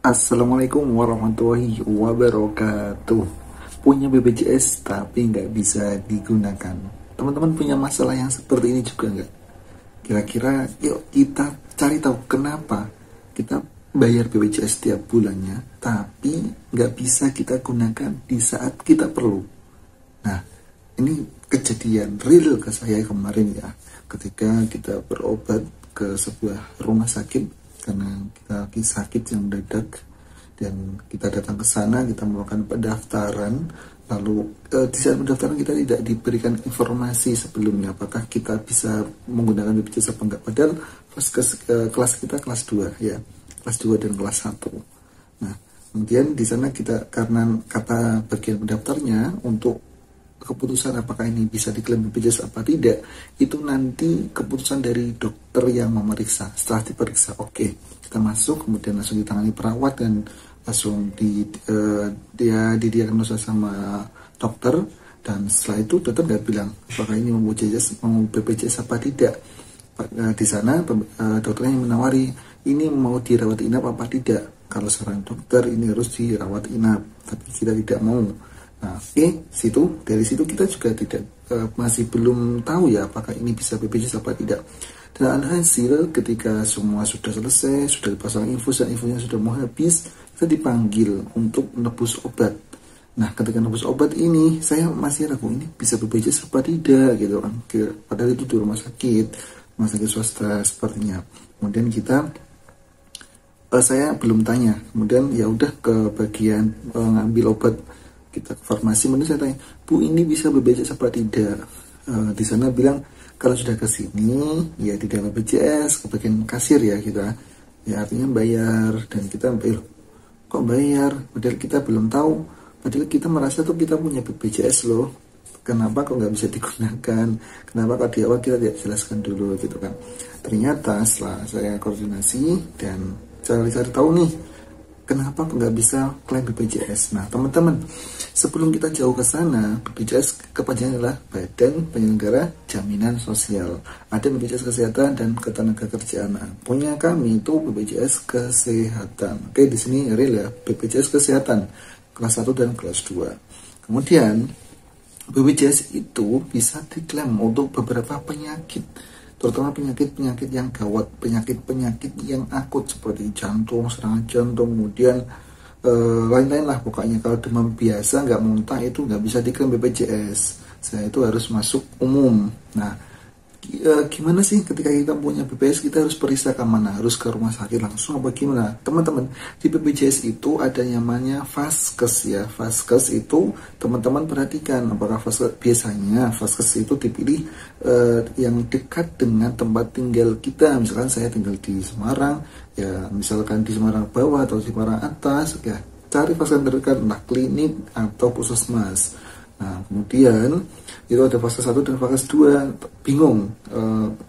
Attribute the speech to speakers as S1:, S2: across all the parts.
S1: Assalamualaikum warahmatullahi wabarakatuh. Punya BPJS tapi nggak bisa digunakan. Teman-teman punya masalah yang seperti ini juga nggak? Kira-kira yuk kita cari tahu kenapa kita bayar BPJS tiap bulannya, tapi nggak bisa kita gunakan di saat kita perlu. Nah, ini kejadian real ke saya kemarin ya, ketika kita berobat ke sebuah rumah sakit karena kita lagi sakit yang mendadak, dan kita datang ke sana, kita melakukan pendaftaran. Lalu di saat pendaftaran kita tidak diberikan informasi sebelumnya apakah kita bisa menggunakan BPJS apa enggak, padahal kelas kita kelas 2 ya, kelas 2 dan kelas 1. Nah, kemudian di sana kita, karena kata bagian pendaftarnya untuk keputusan apakah ini bisa diklaim BPJS apa tidak, itu nanti keputusan dari dokter yang memeriksa. Setelah diperiksa, oke, kita masuk, kemudian langsung ditangani perawat dan langsung dia didiagnosa sama dokter. Dan setelah itu dokter nggak bilang apakah ini mau BPJS apa tidak. Di sana dokternya yang menawari ini mau dirawat inap apa tidak. Kalau saran dokter ini harus dirawat inap, tapi kita tidak mau. Nah, dari situ kita juga tidak masih belum tahu ya apakah ini bisa BPJS apa tidak. Dan hasil ketika semua sudah selesai, sudah dipasang infus dan infonya sudah mau habis, kita dipanggil untuk menebus obat. Nah, ketika menebus obat ini saya masih ragu ini bisa BPJS apa tidak gitu kan. Padahal itu di rumah sakit swasta sepertinya. Kemudian saya belum tanya. Kemudian ya udah ke bagian ngambil obat, kita ke farmasi, kemudian saya tanya, Bu, ini bisa BPJS apa tidak? Di sana bilang kalau sudah ke sini ya di dalam BPJS, ke bagian kasir ya kita, ya artinya bayar. Dan kita kok bayar? Padahal kita belum tahu, padahal kita merasa tuh kita punya BPJS loh. Kenapa kok nggak bisa digunakan? Kenapa kok di awal kita tidak jelaskan dulu gitu kan? Ternyata setelah saya koordinasi dan cari tahu nih, kenapa kok nggak bisa klaim BPJS? Nah, teman-teman, sebelum kita jauh ke sana, BPJS kepanjangan adalah Badan Penyelenggara Jaminan Sosial. Ada BPJS Kesehatan dan Ketenagakerjaan. Punya kami itu BPJS Kesehatan. Oke, di sini real ya, BPJS Kesehatan kelas 1 dan kelas 2. Kemudian BPJS itu bisa diklaim untuk beberapa penyakit, terutama penyakit-penyakit yang gawat, penyakit-penyakit yang akut seperti jantung, serangan jantung, kemudian lain-lain lah pokoknya. Kalau demam biasa nggak muntah itu nggak bisa diklaim BPJS, saya itu harus masuk umum. Nah, gimana sih ketika kita punya BPJS, kita harus periksa ke mana? Harus ke rumah sakit langsung apa gimana? Teman-teman, di BPJS itu ada namanya Vaskes ya. Vaskes itu teman-teman perhatikan, apakah biasanya Vaskes itu dipilih yang dekat dengan tempat tinggal kita. Misalkan saya tinggal di Semarang ya, misalkan di Semarang bawah atau di Semarang atas ya, cari Vaskes terdekat, entah klinik atau puskesmas. Nah, kemudian itu ada fase 1 dan fase 2. Bingung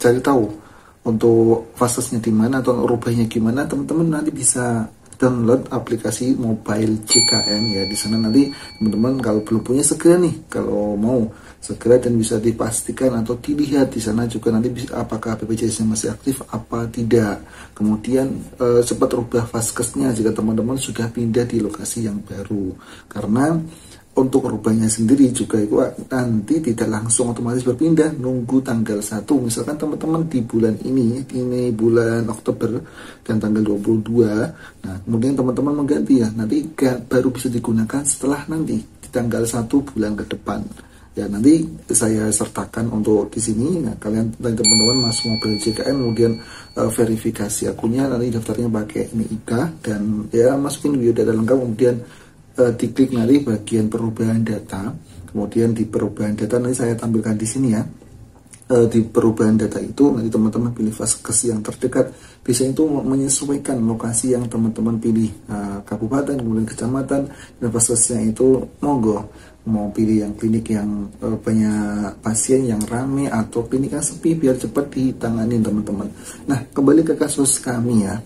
S1: cari tahu untuk fasenya di mana atau rubahnya gimana, teman-teman nanti bisa download aplikasi mobile JKN ya. Di sana nanti teman-teman kalau belum punya segera nih, kalau mau segera dan bisa dipastikan atau dilihat di sana juga nanti bisa apakah BPJS-nya masih aktif apa tidak. Kemudian cepat rubah vaskesnya jika teman-teman sudah pindah di lokasi yang baru, karena untuk rubahnya sendiri juga itu nanti tidak langsung otomatis berpindah, nunggu tanggal 1. Misalkan teman-teman di bulan ini bulan Oktober dan tanggal 22, nah kemudian teman-teman mengganti ya, nanti baru bisa digunakan setelah nanti di tanggal 1 bulan ke depan. Ya, nanti saya sertakan untuk di sini. Nah, kalian teman-teman masuk mobil JKN, kemudian verifikasi akunnya, nanti daftarnya pakai NIK dan ya masukin biodata lengkap, kemudian diklik nanti bagian perubahan data. Kemudian di perubahan data nanti saya tampilkan di sini ya. Di perubahan data itu nanti teman-teman pilih vaskes yang terdekat. Biasanya itu menyesuaikan lokasi yang teman-teman pilih, kabupaten, kemudian kecamatan, dan vaskesnya itu monggo mau pilih yang klinik yang banyak pasien, yang rame, atau klinik yang sepi biar cepat ditangani teman-teman. Nah, kembali ke kasus kami ya.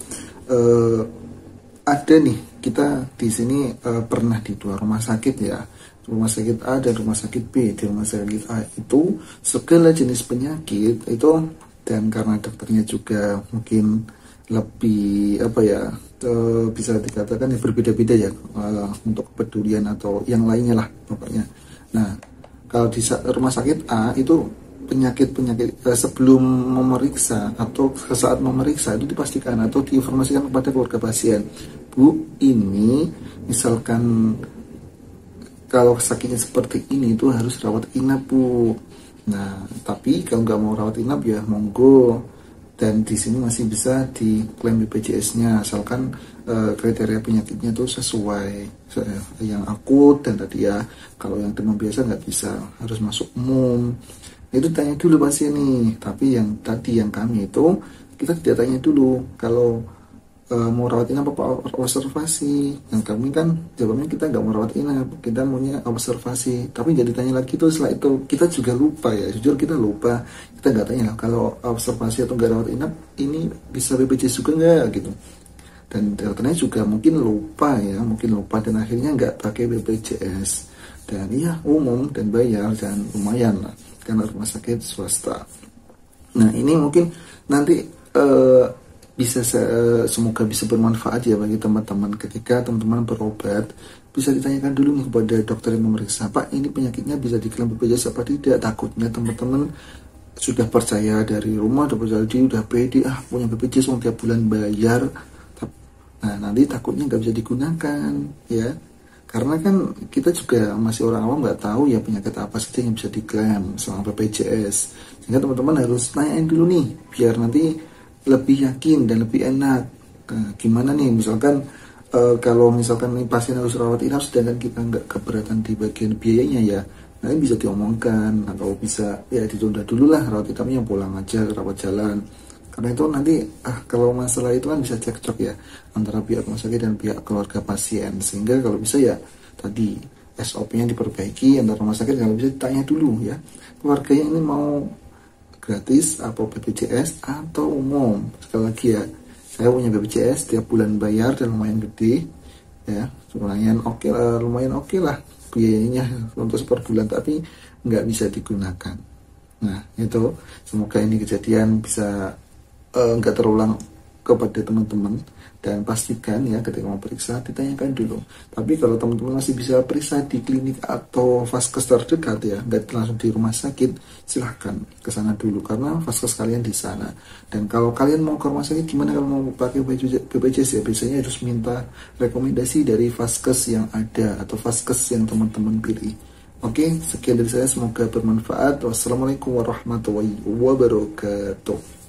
S1: Ada nih, kita di sini pernah di 2 rumah sakit ya, rumah sakit A dan rumah sakit B. Di rumah sakit A itu segala jenis penyakit itu, dan karena dokternya juga mungkin lebih apa ya, bisa dikatakan ya berbeda-beda ya, untuk kepedulian atau yang lainnya lah pokoknya. Nah, kalau di rumah sakit A itu penyakit-penyakit sebelum memeriksa atau saat memeriksa itu dipastikan atau diinformasikan kepada keluarga pasien, Bu, ini misalkan kalau sakitnya seperti ini itu harus rawat inap, Bu. Nah, tapi kalau nggak mau rawat inap ya monggo, dan di sini masih bisa diklaim BPJS-nya asalkan kriteria penyakitnya itu sesuai yang akut, dan tadi ya kalau yang demam biasa nggak bisa, harus masuk umum. Itu tanya dulu pasien nih. Tapi yang tadi yang kami itu kita tidak tanya dulu kalau mau rawat inap apa observasi. Yang kami kan jawabnya kita nggak mau rawat inap, kita maunya observasi. Tapi jadi tanya lagi tuh setelah itu kita juga lupa ya, jujur kita lupa, kita nggak tanya lah kalau observasi atau nggak rawat inap ini bisa BPJS juga nggak gitu. Dan dokternya juga mungkin lupa ya, dan akhirnya nggak pakai BPJS, dan iya umum dan bayar dan lumayan lah karena rumah sakit swasta. Nah, ini mungkin nanti semoga bisa bermanfaat ya bagi teman-teman. Ketika teman-teman berobat, bisa ditanyakan dulu nih kepada dokter yang memeriksa, Pak, ini penyakitnya bisa diklaim BPJS apa tidak. Takutnya teman-teman sudah percaya dari rumah, udah pede, punya BPJS tiap bulan bayar. Nah, nanti takutnya nggak bisa digunakan ya. Karena kan kita juga masih orang awam, nggak tahu ya penyakit apa saja yang bisa diklaim selama BPJS. Sehingga teman-teman harus tanyain dulu nih, biar nanti lebih yakin dan lebih enak. Nah, gimana nih misalkan kalau misalkan nih pasien harus rawat inap sedangkan kita nggak keberatan di bagian biayanya ya, nanti bisa diomongkan atau bisa ya ditunda dulu lah rawat inapnya, pulang aja rawat jalan. Karena itu nanti kalau masalah itu kan bisa cekcok ya antara pihak rumah sakit dan pihak keluarga pasien. Sehingga kalau bisa ya tadi SOP-nya diperbaiki antara rumah sakit. Kalau bisa ditanya dulu ya, keluarganya ini mau gratis atau BPJS atau umum. Sekali lagi ya, saya punya BPJS tiap bulan bayar dan lumayan gede ya, lumayan oke lah biayanya untuk per bulan, tapi nggak bisa digunakan. Nah, itu semoga ini kejadian bisa nggak terulang kepada teman-teman, dan pastikan ya ketika mau periksa ditanyakan dulu. Tapi kalau teman-teman masih bisa periksa di klinik atau vaskes terdekat ya, nggak langsung di rumah sakit, silahkan ke sana dulu karena vaskes kalian di sana. Dan kalau kalian mau ke rumah sakit, gimana kalau mau pakai BPJS ya, biasanya harus minta rekomendasi dari vaskes yang ada atau vaskes yang teman-teman pilih. Oke, sekian dari saya, semoga bermanfaat. Wassalamualaikum warahmatullahi wabarakatuh.